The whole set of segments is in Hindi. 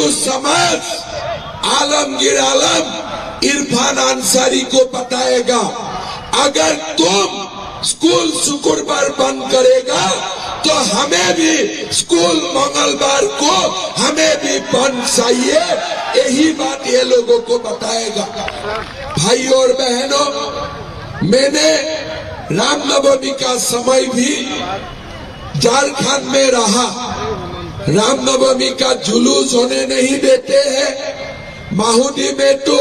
हिंदू समाज आलमगीर आलम इरफान अंसारी को बताएगा, अगर तुम स्कूल शुक्रवार बंद करेगा तो हमें भी स्कूल मंगलवार को हमें भी बंद चाहिए। यही बात ये लोगों को बताएगा। भाइयों और बहनों, मैंने रामनवमी का समय भी झारखंड में रहा। रामनवमी का जुलूस होने नहीं देते हैं। माहुदी में तो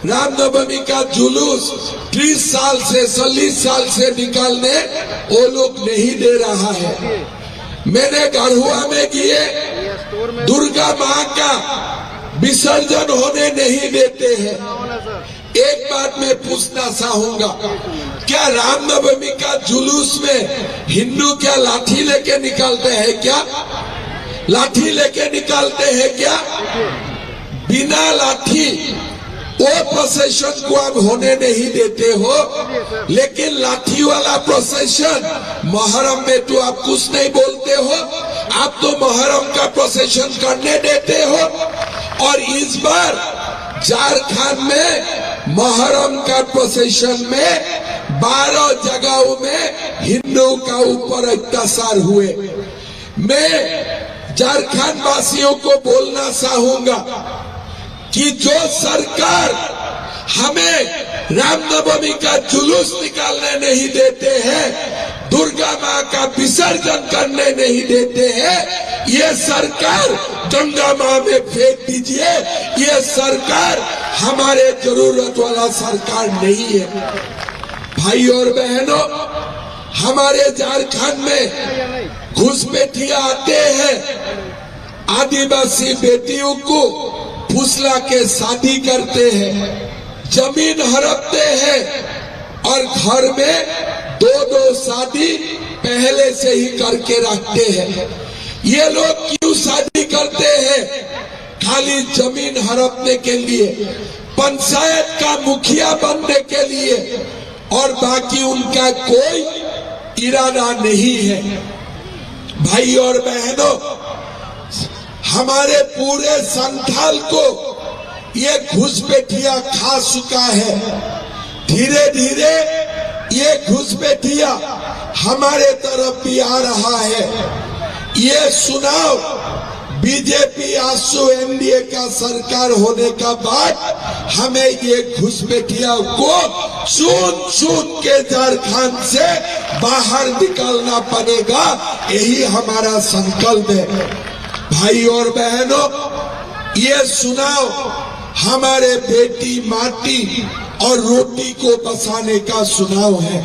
रामनवमी का जुलूस 30 साल से 40 साल से निकालने वो लोग नहीं दे रहा है। मैंने गढ़ुआ में किए, दुर्गा माँ का विसर्जन होने नहीं देते हैं। एक बात मैं पूछना चाहूंगा, क्या रामनवमी का जुलूस में हिंदू क्या लाठी लेके निकालते हैं क्या? लाठी लेके निकालते हैं क्या? बिना लाठी वो प्रोसेशन को आप होने नहीं देते हो, लेकिन लाठी वाला प्रोसेशन मुहर्रम में तो आप कुछ नहीं बोलते हो। आप तो मुहर्रम का प्रोसेशन करने देते हो। और इस बार झारखंड में मुहर्रम का प्रोसेशन में 12 जगहों में हिंदुओं का ऊपर अत्याचार हुए। मैं झारखंड वासियों को बोलना चाहूंगा कि जो सरकार हमें रामनवमी का जुलूस निकालने नहीं देते हैं, दुर्गा माँ का विसर्जन करने नहीं देते हैं, ये सरकार गंगा माँ में फेंक दीजिए। ये सरकार हमारे जरूरत वाला सरकार नहीं है। भाई और बहनों, हमारे झारखंड में घुसपैठिया आते हैं, आदिवासी बेटियों को फुसला के शादी करते हैं, जमीन हड़पते हैं और घर में 2-2 शादी पहले से ही करके रखते हैं। ये लोग क्यों शादी करते हैं? खाली जमीन हड़पने के लिए, पंचायत का मुखिया बनने के लिए, और बाकी उनका कोई इरादा नहीं है। भाई और बहनों, हमारे पूरे संथाल को ये घुसपैठिया खा चुका है। धीरे धीरे ये घुसपैठिया हमारे तरफ भी आ रहा है। ये चुनाव बीजेपी आसू एनडीए का सरकार होने का बाद हमें ये घुसपैठिया को चुन चुन के झारखंड से बाहर निकालना पड़ेगा। यही हमारा संकल्प है। भाई और बहनों, ये चुनाव हमारे बेटी माटी और रोटी को बचाने का चुनाव है।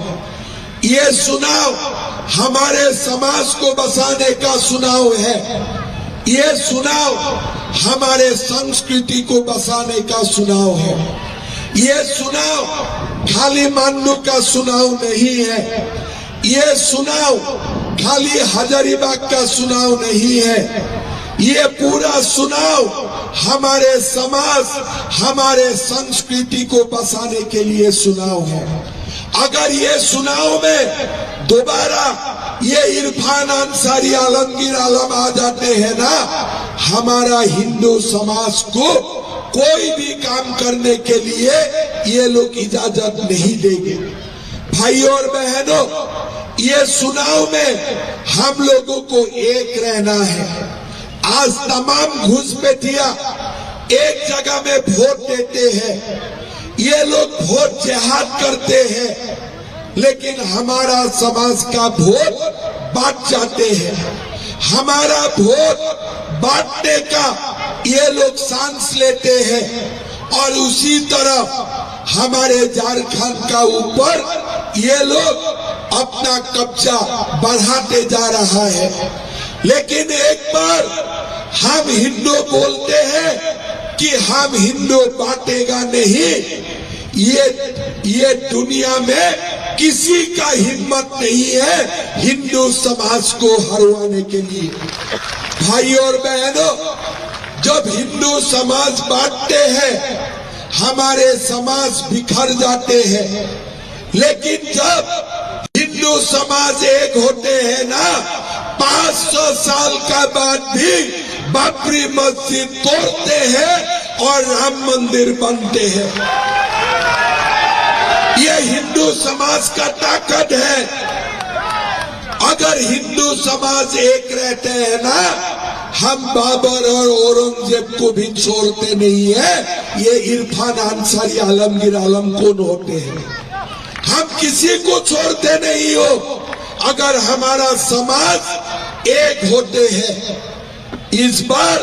ये चुनाव हमारे समाज को बचाने का चुनाव है। ये चुनाव हमारे संस्कृति को बचाने का चुनाव है। ये चुनाव खाली मान्नू का चुनाव नहीं है। ये चुनाव खाली हजारीबाग का चुनाव नहीं है। ये पूरा चुनाव हमारे समाज, हमारे संस्कृति को बचाने के लिए चुनाव है। अगर ये चुनाव में दोबारा ये इरफान अंसारी, आलमगीर आलम आ जाते हैं ना, हमारा हिंदू समाज को कोई भी काम करने के लिए ये लोग इजाजत नहीं देंगे। भाई और बहनों, ये चुनाव में हम लोगों को एक रहना है। आज तमाम घुसपैठिया एक जगह में वोट देते हैं। ये लोग वोट जिहाद करते हैं, लेकिन हमारा समाज का वोट बांट जाते हैं। हमारा वोट बांटने का ये लोग सांस लेते हैं और उसी तरह हमारे झारखंड का ऊपर ये लोग अपना कब्जा बढ़ाते जा रहा है। लेकिन एक बार हम हिंदू बोलते हैं कि हम हिंदू बांटेगा नहीं, ये दुनिया में किसी का हिम्मत नहीं है हिंदू समाज को हरवाने के लिए। भाई और बहनों, जब हिंदू समाज बांटते हैं, हमारे समाज बिखर जाते हैं। लेकिन जब हिंदू समाज एक होते हैं ना, 500 साल का बाद भी बाबरी मस्जिद तोड़ते हैं और राम मंदिर बनते हैं। ये हिंदू समाज का ताकत है। अगर हिंदू समाज एक रहते हैं ना, हम बाबर और औरंगजेब को भी छोड़ते नहीं है। ये इरफान अंसारी, आलमगीर आलम कौन होते हैं? हम किसी को छोड़ते नहीं हो। अगर हमारा समाज एक होते हैं, इस बार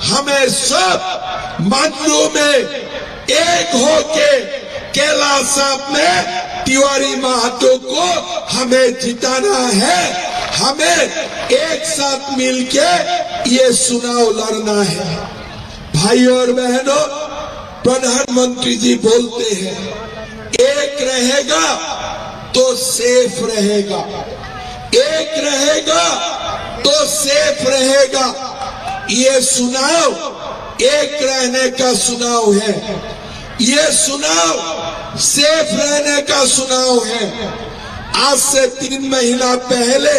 हमें सब मंदिरों में एक होके कैलाश में तिवारी महतो को हमें जिताना है। हमें एक साथ मिलके ये चुनाव लड़ना है। भाई और बहनों, प्रधानमंत्री जी बोलते हैं एक रहेगा तो सेफ रहेगा, एक रहेगा तो सेफ रहेगा। ये चुनाव एक रहने का चुनाव है। ये चुनाव सेफ रहने का चुनाव है। आज से 3 महीना पहले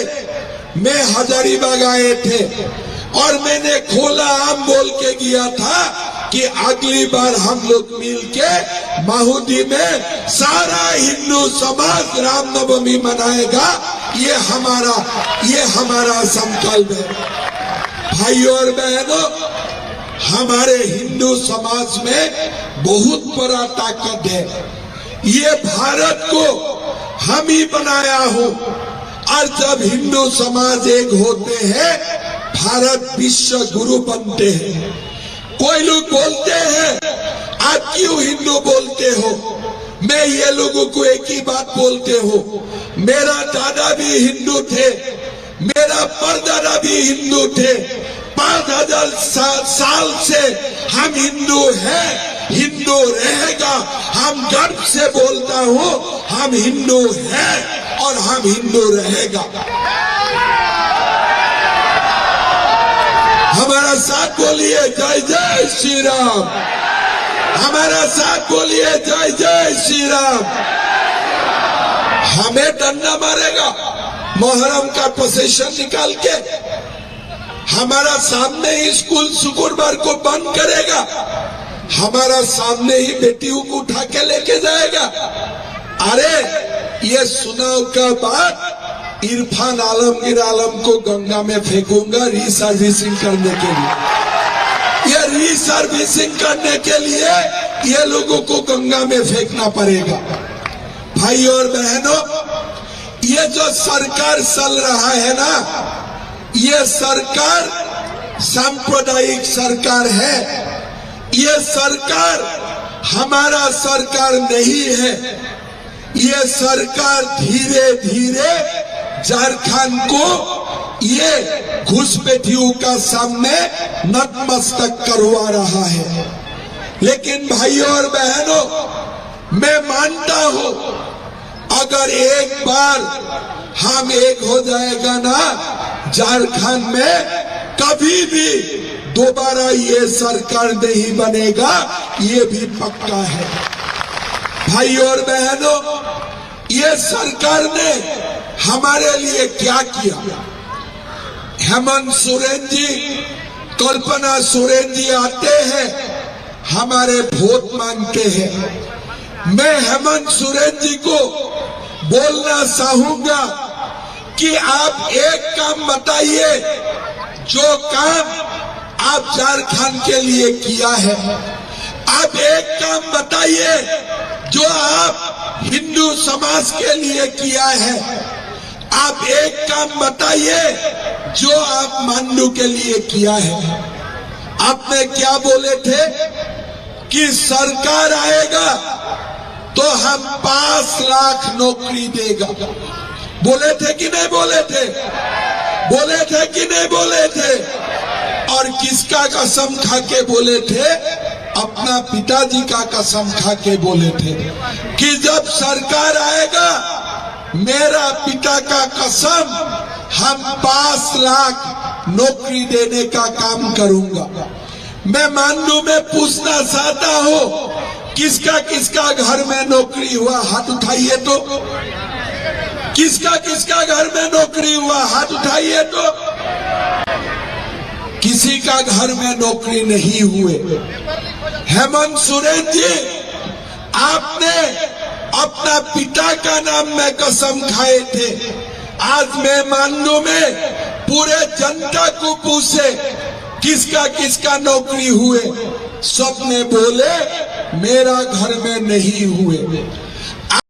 मैं हजारीबाग आए थे और मैंने खोला आम बोल के गया था कि अगली बार हम लोग मिलके माहुदी में सारा हिंदू समाज रामनवमी मनाएगा। ये हमारा संकल्प है। भाई और बहनों, हमारे हिंदू समाज में बहुत बड़ा ताकत है। ये भारत को हम ही बनाया हो, और जब हिंदू समाज एक होते हैं, भारत विश्व गुरु बनते हैं। कोई लोग बोलते हैं आप क्यों हिंदू बोलते हो? मैं ये लोगों को एक ही बात बोलते हो, मेरा दादा भी हिंदू थे, मेरा परदादा भी हिंदू थे। 5000 साल से हम हिंदू हैं, हिंदू रहेगा। हम गर्व से बोलता हूँ, हम हिंदू हैं और हम हिंदू रहेगा। हमारा साथ बोलिए जय जय श्री राम। हमारा साथ बोलिए जय जय श्री राम। हमें डंडा मारेगा मुहर्रम का प्रोसेशन निकाल के, हमारा सामने ही स्कूल शुक्रवार को बंद करेगा, हमारा सामने ही बेटियों को उठा के लेके जाएगा। अरे ये चुनाव का बाद इरफान आलमगीर आलम को गंगा में फेंकूंगा रीसर्विसिंग करने के लिए। ये रीसर्विसिंग करने के लिए ये लोगों को गंगा में फेंकना पड़ेगा। भाई और बहनों, ये जो सरकार चल रहा है ना, ये सरकार सांप्रदायिक सरकार है। ये सरकार हमारा सरकार नहीं है। ये सरकार धीरे धीरे झारखंड को ये घुसपैठियों का सामने नतमस्तक करवा रहा है। लेकिन भाइयों और बहनों, मैं मानता हूं अगर एक बार हम एक हो जाएगा ना, झारखंड में कभी भी दोबारा ये सरकार नहीं बनेगा, ये भी पक्का है। भाई और बहनों, ये सरकार ने हमारे लिए क्या किया? हेमंत सोरेन जी, कल्पना सोरेन जी आते हैं, हमारे वोट मांगते हैं। मैं हेमंत सोरेन जी को बोलना चाहूंगा कि आप एक काम बताइए, जो काम आप झारखंड के लिए किया है। आप एक काम बताइए जो आप हिंदू समाज के लिए किया है। आप एक काम बताइए जो आप मांडू के लिए किया है। आपने क्या बोले थे कि सरकार आएगा तो हम 5 लाख नौकरी देगा। बोले थे कि नहीं बोले थे? बोले थे कि नहीं बोले थे? और किसका कसम खा के बोले थे? अपना पिताजी का कसम खा के बोले थे कि जब सरकार आएगा, मेरा पिता का कसम, हम 5 लाख नौकरी देने का काम करूंगा। मैं मांडू में पूछना चाहता हूं, किसका किसका घर में नौकरी हुआ? हाथ उठाइए तो। किसका किसका घर में नौकरी हुआ? हाथ उठाइए तो। किसी का घर में नौकरी नहीं हुए। हेमंत सोरेन जी, आपने अपना पिता का नाम में कसम खाए थे। आज मेहमानों में पूरे जनता को पूछे किसका किसका नौकरी हुए, सब ने बोले मेरा घर में नहीं हुए।